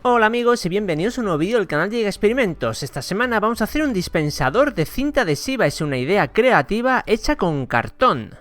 Hola amigos y bienvenidos a un nuevo vídeo del canal de Llega Experimentos. Esta semana vamos a hacer un dispensador de cinta adhesiva. Es una idea creativa hecha con cartón.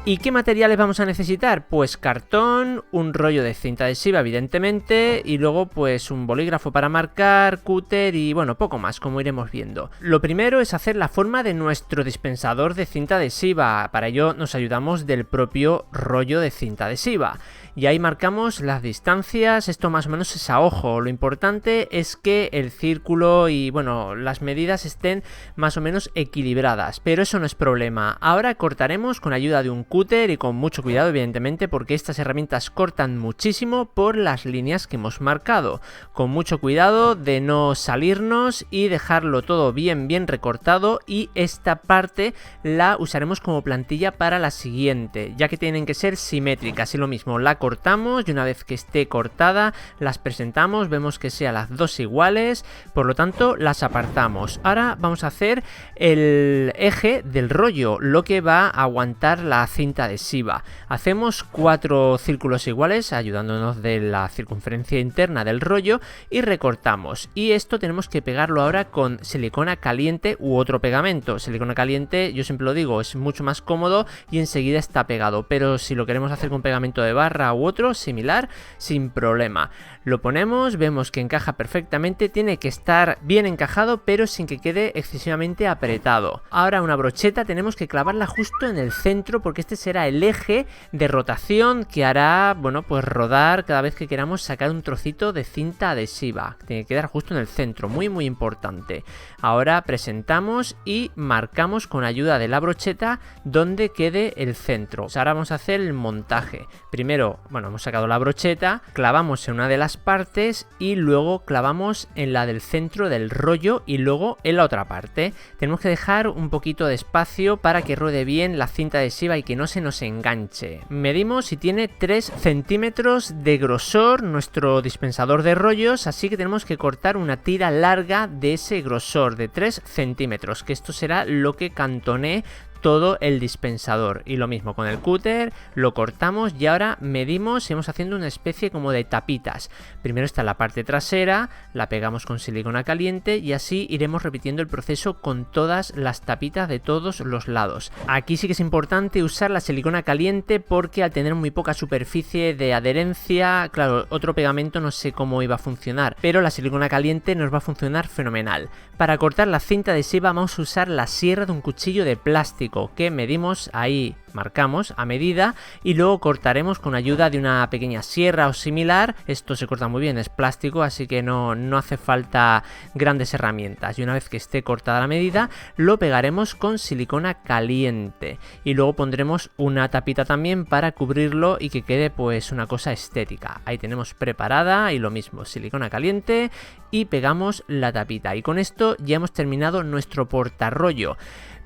¿Y qué materiales vamos a necesitar? Pues cartón, un rollo de cinta adhesiva evidentemente, y luego pues un bolígrafo para marcar, cúter y bueno, poco más, como iremos viendo. Lo primero es hacer la forma de nuestro dispensador de cinta adhesiva. Para ello nos ayudamos del propio rollo de cinta adhesiva. Y ahí marcamos las distancias, esto más o menos es a ojo. Lo importante es que el círculo y bueno, las medidas estén más o menos equilibradas, pero eso no es problema. Ahora cortaremos con ayuda de un cúter y con mucho cuidado evidentemente, porque estas herramientas cortan muchísimo por las líneas que hemos marcado. Con mucho cuidado de no salirnos y dejarlo todo bien recortado, y esta parte la usaremos como plantilla para la siguiente, ya que tienen que ser simétricas. Y lo mismo, la cortamos y una vez que esté cortada las presentamos, vemos que sean las dos iguales, por lo tanto las apartamos. Ahora vamos a hacer el eje del rollo, lo que va a aguantar la cinta adhesiva. Hacemos 4 círculos iguales ayudándonos de la circunferencia interna del rollo y recortamos. Y esto tenemos que pegarlo ahora con silicona caliente u otro pegamento. Silicona caliente, yo siempre lo digo, es mucho más cómodo y enseguida está pegado, pero si lo queremos hacer con pegamento de barra u otro similar, sin problema. Lo ponemos, vemos que encaja perfectamente, tiene que estar bien encajado pero sin que quede excesivamente apretado. Ahora una brocheta tenemos que clavarla justo en el centro, porque este será el eje de rotación que hará, bueno, pues rodar cada vez que queramos sacar un trocito de cinta adhesiva. Tiene que quedar justo en el centro, muy importante. Ahora presentamos y marcamos con ayuda de la brocheta donde quede el centro. Pues ahora vamos a hacer el montaje. Primero, bueno, hemos sacado la brocheta, clavamos en una de las partes y luego clavamos en la del centro del rollo y luego en la otra parte. Tenemos que dejar un poquito de espacio para que ruede bien la cinta adhesiva y que no se nos enganche. Medimos y tiene 3 centímetros de grosor nuestro dispensador de rollos, así que tenemos que cortar una tira larga de ese grosor de 3 centímetros, que esto será lo que cantonee todo el dispensador. Y lo mismo con el cúter, lo cortamos y ahora medimos y vamos haciendo una especie como de tapitas. Primero está la parte trasera, la pegamos con silicona caliente y así iremos repitiendo el proceso con todas las tapitas de todos los lados. Aquí sí que es importante usar la silicona caliente porque al tener muy poca superficie de adherencia, claro, otro pegamento no sé cómo iba a funcionar, pero la silicona caliente nos va a funcionar fenomenal. Para cortar la cinta adhesiva vamos a usar la sierra de un cuchillo de plástico que medimos, ahí marcamos a medida y luego cortaremos con ayuda de una pequeña sierra o similar. Esto se corta muy bien, es plástico, así que no hace falta grandes herramientas. Y una vez que esté cortada la medida, lo pegaremos con silicona caliente y luego pondremos una tapita también para cubrirlo y que quede pues una cosa estética. Ahí tenemos preparada y lo mismo, silicona caliente y pegamos la tapita. Y con esto ya hemos terminado nuestro portarrollo.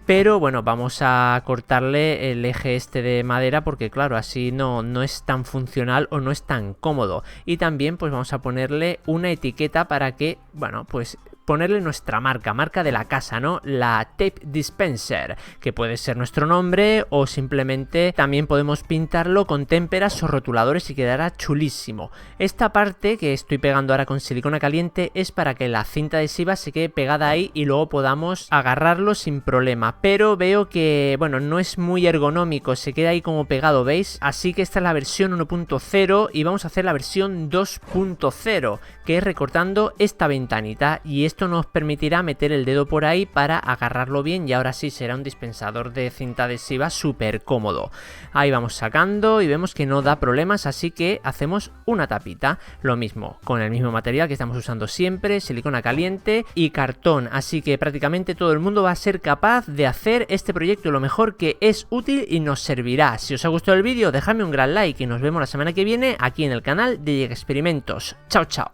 Pero bueno, vamos a cortarle el eje este de madera porque claro, así no es tan funcional o no es tan cómodo. Y también pues vamos a ponerle una etiqueta para que, bueno, pues ponerle nuestra marca de la casa, ¿no? La Tape Dispenser, que puede ser nuestro nombre o simplemente también podemos pintarlo con témperas o rotuladores y quedará chulísimo. Esta parte que estoy pegando ahora con silicona caliente es para que la cinta adhesiva se quede pegada ahí y luego podamos agarrarlo sin problema, pero veo que, bueno, no es muy ergonómico, se queda ahí como pegado, ¿veis? Así que esta es la versión 1.0 y vamos a hacer la versión 2.0, que es recortando esta ventanita, y esto nos permitirá meter el dedo por ahí para agarrarlo bien y ahora sí será un dispensador de cinta adhesiva súper cómodo. Ahí vamos sacando y vemos que no da problemas, así que hacemos una tapita. Lo mismo, con el mismo material que estamos usando siempre, silicona caliente y cartón, así que prácticamente todo el mundo va a ser capaz de hacer este proyecto, lo mejor que es útil y nos servirá. Si os ha gustado el vídeo, dejadme un gran like y nos vemos la semana que viene aquí en el canal de Llega Experimentos. Chao, chao.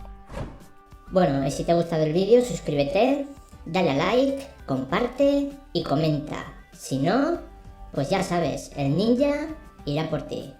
Bueno, y si te ha gustado el vídeo, suscríbete, dale a like, comparte y comenta. Si no, pues ya sabes, el ninja irá por ti.